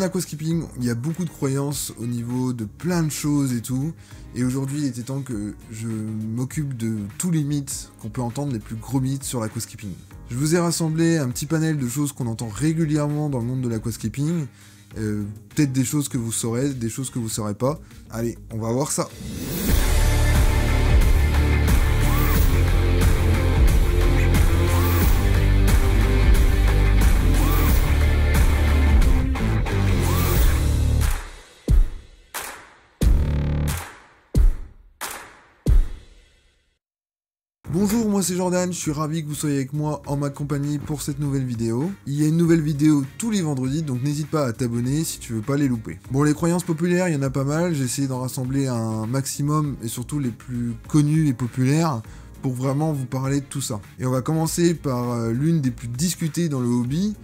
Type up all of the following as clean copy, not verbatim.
En aquascaping, il y a beaucoup de croyances au niveau de plein de choses et tout, et aujourd'hui il était temps que je m'occupe de tous les mythes qu'on peut entendre, les plus gros mythes sur l'aquascaping. Je vous ai rassemblé un petit panel de choses qu'on entend régulièrement dans le monde de l'aquascaping, peut-être des choses que vous saurez, des choses que vous saurez pas. Allez, on va voir ça. Bonjour, moi c'est Jordan, je suis ravi que vous soyez avec moi en ma compagnie pour cette nouvelle vidéo. Il y a une nouvelle vidéo tous les vendredis, donc n'hésite pas à t'abonner si tu veux pas les louper. Bon, les croyances populaires, il y en a pas mal, j'ai essayé d'en rassembler un maximum, et surtout les plus connues et populaires, pour vraiment vous parler de tout ça. Et on va commencer par l'une des plus discutées dans le hobby,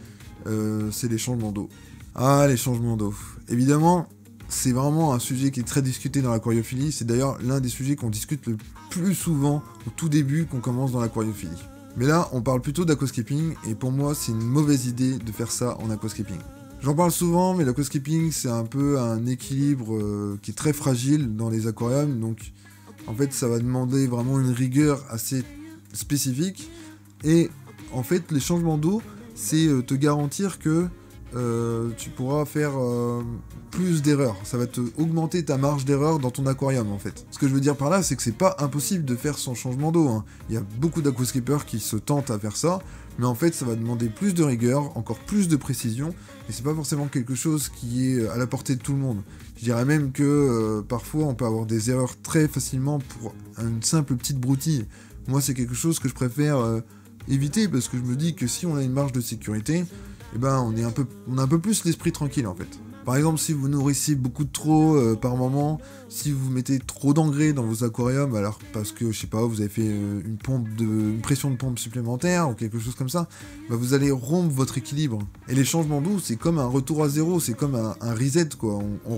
c'est les changements d'eau. Ah, les changements d'eau. Évidemment, c'est vraiment un sujet qui est très discuté dans l'aquariophilie, c'est d'ailleurs l'un des sujets qu'on discute le plus souvent au tout début qu'on commence dans l'aquariophilie. Mais là, on parle plutôt d'aquascaping, et pour moi, c'est une mauvaise idée de faire ça en aquascaping. J'en parle souvent, mais l'aquascaping, c'est un peu un équilibre qui est très fragile dans les aquariums, donc en fait, ça va demander vraiment une rigueur assez spécifique, et en fait, les changements d'eau, c'est te garantir que tu pourras faire plus d'erreurs. Ça va te augmenter ta marge d'erreur dans ton aquarium en fait. Ce que je veux dire par là, c'est que c'est pas impossible de faire son changement d'eau, hein. Il y a beaucoup d'aquascapers qui se tentent à faire ça, mais en fait ça va demander plus de rigueur, encore plus de précision, et c'est pas forcément quelque chose qui est à la portée de tout le monde. Je dirais même que parfois on peut avoir des erreurs très facilement pour une simple petite broutille. Moi c'est quelque chose que je préfère éviter, parce que je me dis que si on a une marge de sécurité, eh ben on a un peu plus l'esprit tranquille en fait. Par exemple, si vous nourrissez beaucoup de trop par moment, si vous mettez trop d'engrais dans vos aquariums, alors parce que je sais pas, vous avez fait une pression de pompe supplémentaire ou quelque chose comme ça, bah vous allez rompre votre équilibre. Et les changements d'eau, c'est comme un retour à zéro, c'est comme un reset quoi. On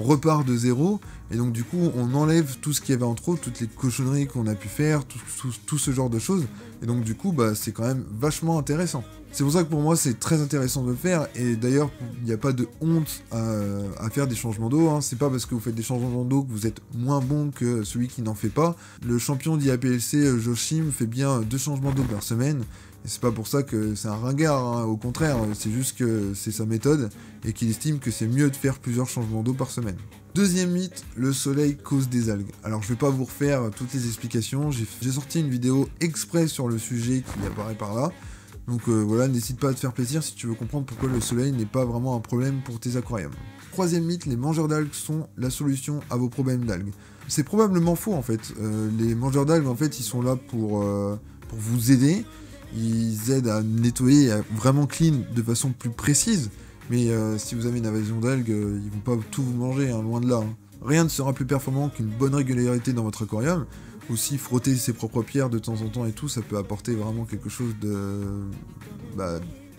repart de zéro, et donc du coup on enlève tout ce qu'il y avait en trop, toutes les cochonneries qu'on a pu faire, tout ce genre de choses. Et donc du coup bah c'est quand même vachement intéressant. C'est pour ça que pour moi c'est très intéressant de le faire, et d'ailleurs il n'y a pas de honte à faire des changements d'eau, hein. C'est pas parce que vous faites des changements d'eau que vous êtes moins bon que celui qui n'en fait pas. Le champion d'IAPLC Joachim fait bien 2 changements d'eau par semaine, et c'est pas pour ça que c'est un ringard, hein. Au contraire, c'est juste que c'est sa méthode, et qu'il estime que c'est mieux de faire plusieurs changements d'eau par semaine. Deuxième mythe, le soleil cause des algues. Alors je vais pas vous refaire toutes les explications, j'ai sorti une vidéo exprès sur le sujet qui apparaît par là. Donc voilà, n'hésite pas à te faire plaisir si tu veux comprendre pourquoi le soleil n'est pas vraiment un problème pour tes aquariums. Troisième mythe, les mangeurs d'algues sont la solution à vos problèmes d'algues. C'est probablement faux en fait. Les mangeurs d'algues en fait ils sont là pour vous aider. Ils aident à nettoyer, à vraiment clean de façon plus précise. Mais si vous avez une invasion d'algues, ils vont pas tout vous manger, hein, loin de là. Hein. Rien ne sera plus performant qu'une bonne régularité dans votre aquarium. Aussi, frotter ses propres pierres de temps en temps et tout, ça peut apporter vraiment quelque chose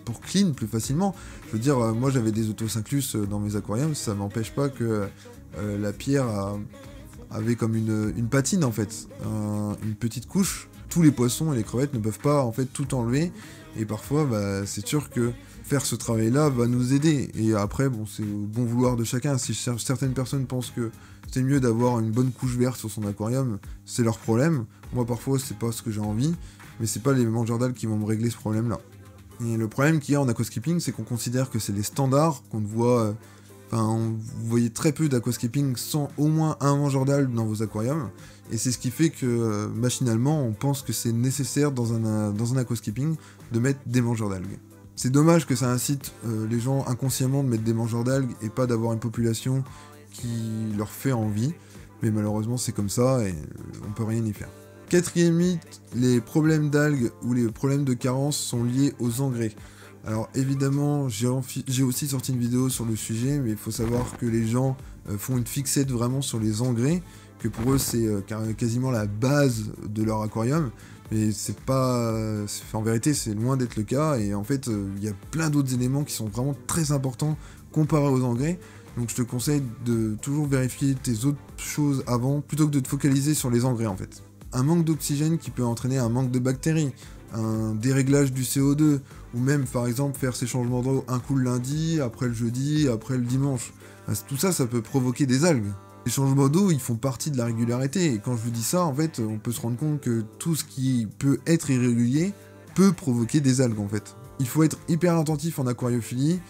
pour clean plus facilement. Je veux dire, moi j'avais des autosynclus dans mes aquariums, ça m'empêche pas que la pierre avait comme une patine en fait, une petite couche. Tous les poissons et les crevettes ne peuvent pas en fait tout enlever, et parfois c'est sûr que faire ce travail-là va nous aider. Et après, bon, c'est au bon vouloir de chacun. Si certaines personnes pensent que c'est mieux d'avoir une bonne couche verte sur son aquarium, c'est leur problème. Moi, parfois, c'est pas ce que j'ai envie, mais c'est pas les mangeurs d'algues qui vont me régler ce problème-là. Et le problème qu'il y a en aquascaping, c'est qu'on considère que c'est les standards, qu'on voit... vous voyez très peu d'aquascaping sans au moins un mangeur d'algues dans vos aquariums, et c'est ce qui fait que, machinalement, on pense que c'est nécessaire dans un aquascaping de mettre des mangeurs d'algues. C'est dommage que ça incite les gens inconsciemment de mettre des mangeurs d'algues et pas d'avoir une population qui leur fait envie, mais malheureusement c'est comme ça et on peut rien y faire. Quatrième mythe, les problèmes d'algues ou les problèmes de carence sont liés aux engrais. Alors évidemment, j'ai aussi sorti une vidéo sur le sujet, mais il faut savoir que les gens font une fixette vraiment sur les engrais, que pour eux c'est quasiment la base de leur aquarium. Mais c'est pas... en vérité, c'est loin d'être le cas, et en fait, il y a plein d'autres éléments qui sont vraiment très importants comparés aux engrais. Donc je te conseille de toujours vérifier tes autres choses avant, plutôt que de te focaliser sur les engrais en fait. Un manque d'oxygène qui peut entraîner un manque de bactéries. un déréglage du CO2, ou même par exemple faire ces changements d'eau un coup le lundi, après le jeudi, après le dimanche. Tout ça, ça peut provoquer des algues. Les changements d'eau, ils font partie de la régularité, et quand je vous dis ça, en fait, on peut se rendre compte que tout ce qui peut être irrégulier peut provoquer des algues, en fait. Il faut être hyper attentif en aquariophilie.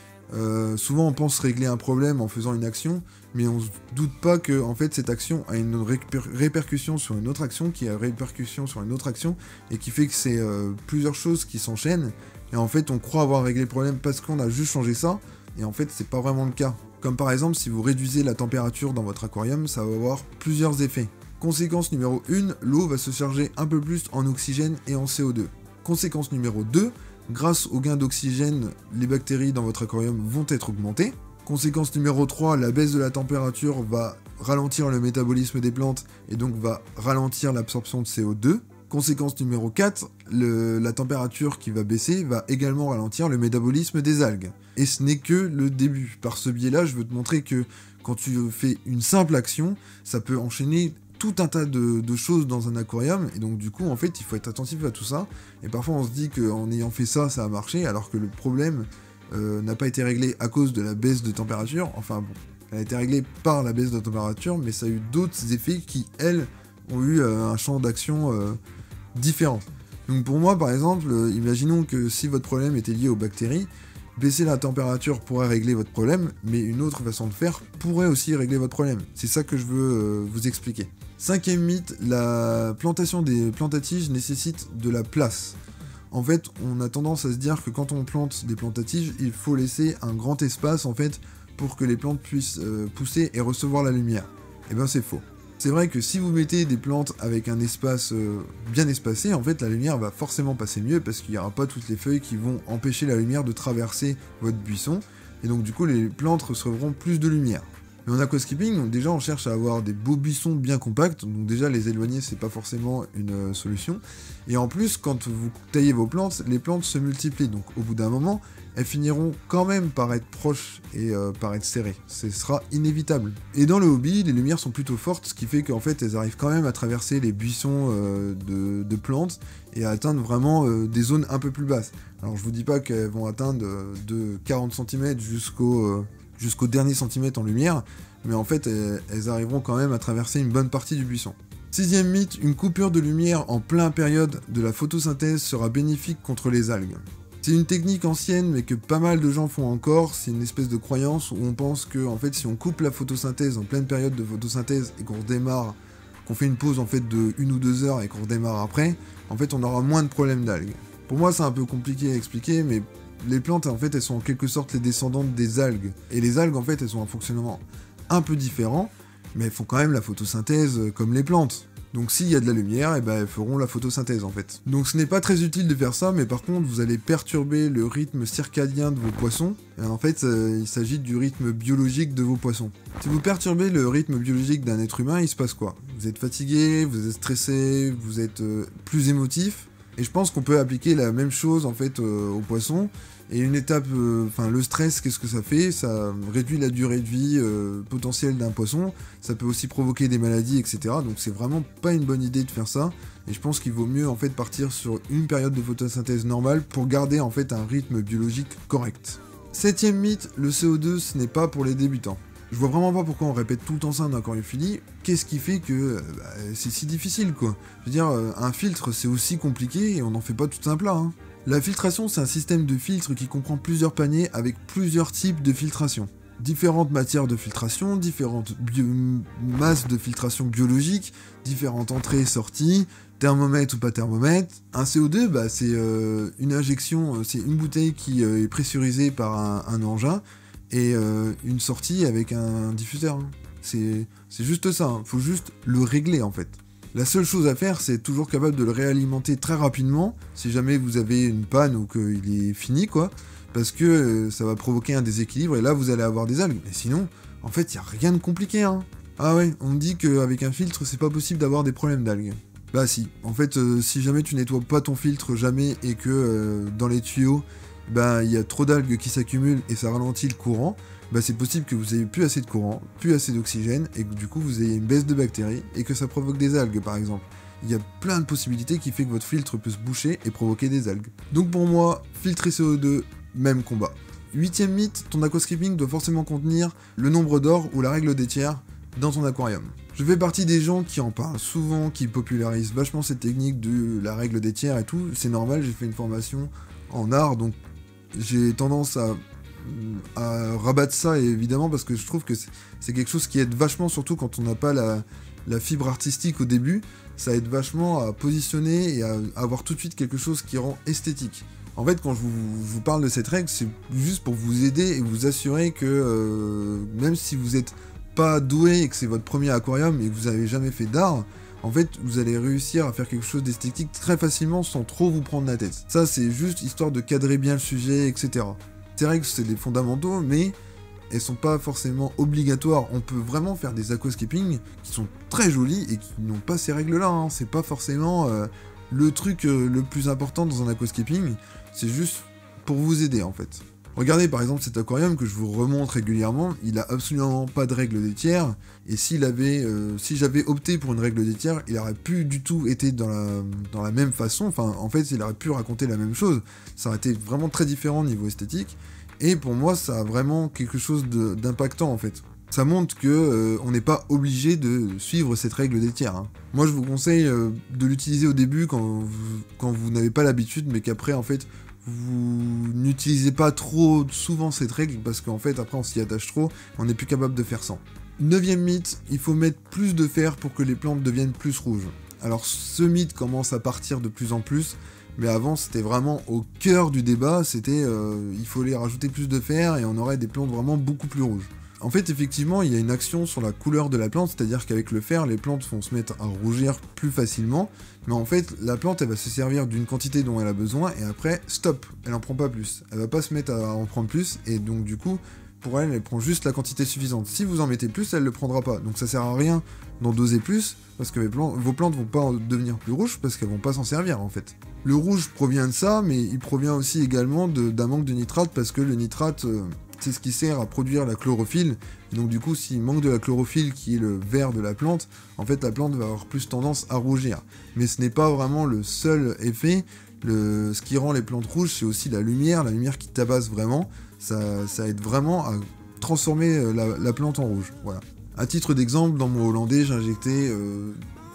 Souvent on pense régler un problème en faisant une action, mais on se doute pas que en fait cette action a une répercussion sur une autre action, qui a répercussion sur une autre action, et qui fait que c'est plusieurs choses qui s'enchaînent, et en fait on croit avoir réglé le problème parce qu'on a juste changé ça, et en fait c'est pas vraiment le cas. Comme par exemple si vous réduisez la température dans votre aquarium, ça va avoir plusieurs effets. Conséquence numéro 1, l'eau va se charger un peu plus en oxygène et en CO2. Conséquence numéro 2, grâce au gain d'oxygène, les bactéries dans votre aquarium vont être augmentées. Conséquence numéro 3, la baisse de la température va ralentir le métabolisme des plantes et donc va ralentir l'absorption de CO2. Conséquence numéro 4, la température qui va baisser va également ralentir le métabolisme des algues. Et ce n'est que le début. Par ce biais-là, je veux te montrer que quand tu fais une simple action, ça peut enchaîner tout un tas de choses dans un aquarium, et donc du coup en fait il faut être attentif à tout ça, et parfois on se dit qu'en ayant fait ça, ça a marché, alors que le problème n'a pas été réglé à cause de la baisse de température, enfin bon, elle a été réglée par la baisse de température, mais ça a eu d'autres effets qui, elles, ont eu un champ d'action différent. Donc pour moi par exemple, imaginons que si votre problème était lié aux bactéries, baisser la température pourrait régler votre problème, mais une autre façon de faire pourrait aussi régler votre problème. C'est ça que je veux vous expliquer. Cinquième mythe, la plantation des plantes à tiges nécessite de la place. En fait, on a tendance à se dire que quand on plante des plantes à tiges, il faut laisser un grand espace en fait pour que les plantes puissent pousser et recevoir la lumière. Et ben c'est faux. C'est vrai que si vous mettez des plantes avec un espace bien espacé, en fait la lumière va forcément passer mieux parce qu'il n'y aura pas toutes les feuilles qui vont empêcher la lumière de traverser votre buisson, et donc du coup les plantes recevront plus de lumière. Mais en aquascaping, donc déjà on cherche à avoir des beaux buissons bien compacts, donc déjà les éloigner c'est pas forcément une solution, et en plus quand vous taillez vos plantes, les plantes se multiplient, donc au bout d'un moment, elles finiront quand même par être proches et par être serrées, ce sera inévitable. Et dans le hobby, les lumières sont plutôt fortes, ce qui fait qu'en fait elles arrivent quand même à traverser les buissons de plantes, et à atteindre vraiment des zones un peu plus basses. Alors je vous dis pas qu'elles vont atteindre de 40 cm jusqu'au dernier centimètre en lumière, mais en fait elles arriveront quand même à traverser une bonne partie du buisson. Sixième mythe, une coupure de lumière en pleine période de la photosynthèse sera bénéfique contre les algues. C'est une technique ancienne mais que pas mal de gens font encore, c'est une espèce de croyance où on pense que en fait si on coupe la photosynthèse en pleine période de photosynthèse et qu'on redémarre, qu'on fait une pause en fait de 1 ou 2 heures et qu'on redémarre après, en fait on aura moins de problèmes d'algues. Pour moi c'est un peu compliqué à expliquer, mais les plantes en fait elles sont en quelque sorte les descendantes des algues, et les algues en fait elles ont un fonctionnement un peu différent, mais elles font quand même la photosynthèse comme les plantes. Donc s'il y a de la lumière, et ben elles feront la photosynthèse en fait. Donc ce n'est pas très utile de faire ça, mais par contre vous allez perturber le rythme circadien de vos poissons, et en fait il s'agit du rythme biologique de vos poissons. Si vous perturbez le rythme biologique d'un être humain, il se passe quoi? Vous êtes fatigué, vous êtes stressé, vous êtes plus émotif, et je pense qu'on peut appliquer la même chose en fait aux poissons. Et une étape, le stress, qu'est-ce que ça fait? Ça réduit la durée de vie potentielle d'un poisson, ça peut aussi provoquer des maladies, etc. Donc c'est vraiment pas une bonne idée de faire ça, et je pense qu'il vaut mieux en fait partir sur une période de photosynthèse normale pour garder en fait un rythme biologique correct. Septième mythe, le CO2 ce n'est pas pour les débutants. Je vois vraiment pas pourquoi on répète tout le temps ça en aquariophilie. Qu'est-ce qui fait que c'est si difficile quoi? Je veux dire, un filtre c'est aussi compliqué et on n'en fait pas tout un plat, hein. La filtration, c'est un système de filtre qui comprend plusieurs paniers avec plusieurs types de filtration. Différentes matières de filtration, différentes masses de filtration biologique, différentes entrées et sorties, thermomètre ou pas thermomètre. Un CO2, c'est une injection, c'est une bouteille qui est pressurisée par un engin, et une sortie avec un diffuseur. Hein. C'est juste ça, hein. Faut juste le régler en fait. La seule chose à faire, c'est être toujours capable de le réalimenter très rapidement, si jamais vous avez une panne ou qu'il est fini, quoi, parce que ça va provoquer un déséquilibre, et là vous allez avoir des algues. Mais sinon, en fait, il n'y a rien de compliqué, hein. Ah ouais, on me dit qu'avec un filtre, c'est pas possible d'avoir des problèmes d'algues. Bah si, en fait, si jamais tu nettoies pas ton filtre jamais, et que dans les tuyaux, il y a trop d'algues qui s'accumulent et ça ralentit le courant, c'est possible que vous ayez plus assez de courant, plus assez d'oxygène, et que du coup vous ayez une baisse de bactéries, et que ça provoque des algues par exemple. il y a plein de possibilités qui fait que votre filtre peut se boucher et provoquer des algues. Donc pour moi, filtre et CO2, même combat. 8ème mythe, ton aquascaping doit forcément contenir le nombre d'or ou la règle des tiers dans ton aquarium. Je fais partie des gens qui en parlent souvent, qui popularisent vachement cette technique de la règle des tiers et tout. C'est normal, j'ai fait une formation en art, donc j'ai tendance à rabattre ça, évidemment, parce que je trouve que c'est quelque chose qui aide vachement, surtout quand on n'a pas la fibre artistique au début. Ça aide vachement à positionner et à avoir tout de suite quelque chose qui rend esthétique. En fait, quand je vous parle de cette règle, c'est juste pour vous aider et vous assurer que même si vous n'êtes pas doué et que c'est votre premier aquarium et que vous n'avez jamais fait d'art, en fait, vous allez réussir à faire quelque chose d'esthétique très facilement sans trop vous prendre la tête. Ça, c'est juste histoire de cadrer bien le sujet, etc. Ces règles, c'est des fondamentaux, mais elles sont pas forcément obligatoires. On peut vraiment faire des aquascaping qui sont très jolis et qui n'ont pas ces règles-là. Hein. C'est pas forcément le truc le plus important dans un aquascaping. C'est juste pour vous aider, en fait. Regardez par exemple cet aquarium que je vous remonte régulièrement, il a absolument pas de règle des tiers, et si j'avais opté pour une règle des tiers, il aurait pu du tout été dans la même façon, enfin en fait il aurait pu raconter la même chose, ça aurait été vraiment très différent au niveau esthétique, et pour moi ça a vraiment quelque chose d'impactant en fait. Ça montre que on n'est pas obligé de suivre cette règle des tiers. Hein. Moi je vous conseille de l'utiliser au début quand vous n'avez pas l'habitude, mais qu'après en fait vous n'utilisez pas trop souvent cette règle parce qu'en fait après on s'y attache trop, on n'est plus capable de faire sans. 9ème mythe, il faut mettre plus de fer pour que les plantes deviennent plus rouges. Alors ce mythe commence à partir de plus en plus, mais avant c'était vraiment au cœur du débat, c'était il fallait rajouter plus de fer et on aurait des plantes vraiment beaucoup plus rouges. En fait, effectivement, il y a une action sur la couleur de la plante, c'est-à-dire qu'avec le fer, les plantes vont se mettre à rougir plus facilement, mais en fait, la plante, elle va se servir d'une quantité dont elle a besoin, et après, stop, elle en prend pas plus. Elle va pas se mettre à en prendre plus, et donc du coup, pour elle, elle prend juste la quantité suffisante. Si vous en mettez plus, elle le prendra pas, donc ça sert à rien d'en doser plus, parce que vos plantes vont pas devenir plus rouges, parce qu'elles vont pas s'en servir, en fait. Le rouge provient de ça, mais il provient aussi également d'un manque de nitrate, parce que le nitrate... c'est ce qui sert à produire la chlorophylle, donc du coup s'il manque de la chlorophylle qui est le vert de la plante, en fait la plante va avoir plus tendance à rougir. Mais ce n'est pas vraiment le seul effet, ce qui rend les plantes rouges c'est aussi la lumière qui tabasse vraiment, ça aide vraiment à transformer la plante en rouge, voilà. À titre d'exemple, dans mon hollandais j'injectais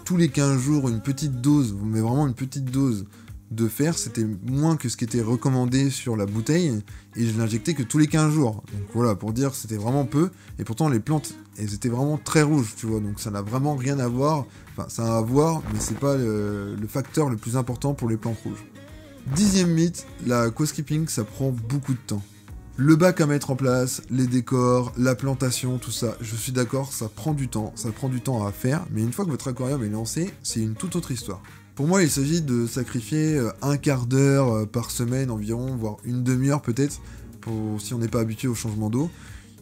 tous les 15 jours une petite dose, mais vraiment une petite dose de fer, c'était moins que ce qui était recommandé sur la bouteille, et je l'injectais que tous les 15 jours. Donc voilà, pour dire c'était vraiment peu, et pourtant les plantes, elles étaient vraiment très rouges, tu vois, donc ça n'a vraiment rien à voir, enfin ça a à voir, mais c'est pas le facteur le plus important pour les plantes rouges. 10ème mythe, la aquascaping, ça prend beaucoup de temps. Le bac à mettre en place, les décors, la plantation, tout ça, je suis d'accord, ça prend du temps à faire, mais une fois que votre aquarium est lancé, c'est une toute autre histoire. Pour moi, il s'agit de sacrifier un quart d'heure par semaine environ, voire une demi-heure peut-être, si on n'est pas habitué au changement d'eau.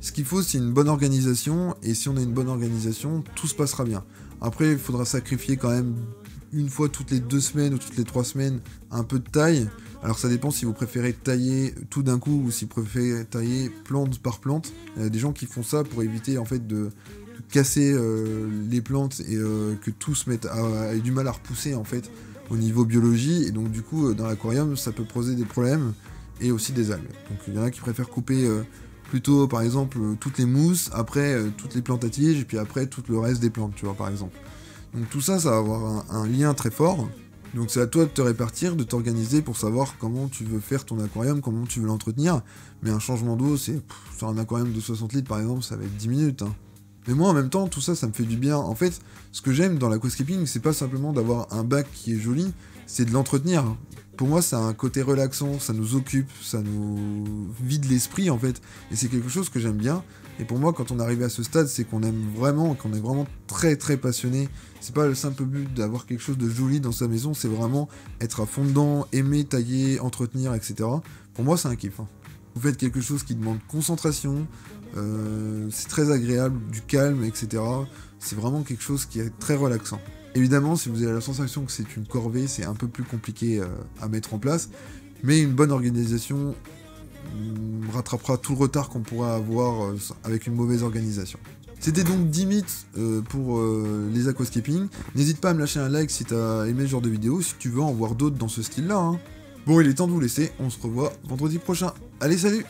Ce qu'il faut, c'est une bonne organisation, et si on a une bonne organisation, tout se passera bien. Après, il faudra sacrifier quand même une fois toutes les 2 semaines ou toutes les 3 semaines un peu de taille. Alors ça dépend si vous préférez tailler tout d'un coup ou si vous préférez tailler plante par plante. Il y a des gens qui font ça pour éviter en fait de casser les plantes et que tout se mette ait du mal à repousser en fait au niveau biologie, et donc du coup dans l'aquarium ça peut poser des problèmes et aussi des algues. Donc il y en a qui préfèrent couper plutôt par exemple toutes les mousses, après toutes les plantes à tige et puis après tout le reste des plantes, tu vois, par exemple. Donc tout ça, ça va avoir un lien très fort. Donc c'est à toi de te répartir, de t'organiser pour savoir comment tu veux faire ton aquarium, comment tu veux l'entretenir. Mais un changement d'eau, sur un aquarium de 60 litres par exemple, ça va être 10 minutes. Hein. Mais moi en même temps, tout ça, ça me fait du bien. En fait, ce que j'aime dans l'aquascaping, c'est pas simplement d'avoir un bac qui est joli, c'est de l'entretenir. Pour moi, ça a un côté relaxant, ça nous occupe, ça nous vide l'esprit en fait. Et c'est quelque chose que j'aime bien. Et pour moi, quand on arrive à ce stade, c'est qu'on aime vraiment, qu'on est vraiment très très passionné. C'est pas le simple but d'avoir quelque chose de joli dans sa maison, c'est vraiment être à fond dedans, aimer, tailler, entretenir, etc. Pour moi, c'est un kiff. Hein. Vous faites quelque chose qui demande concentration, c'est très agréable, du calme, etc. C'est vraiment quelque chose qui est très relaxant. Évidemment, si vous avez la sensation que c'est une corvée, c'est un peu plus compliqué à mettre en place, mais une bonne organisation rattrapera tout le retard qu'on pourrait avoir avec une mauvaise organisation. C'était donc 10 mythes pour les aquascaping. N'hésite pas à me lâcher un like si t'as aimé ce genre de vidéo, si tu veux en voir d'autres dans ce style-là. Hein. Bon, il est temps de vous laisser, on se revoit vendredi prochain. Allez, salut!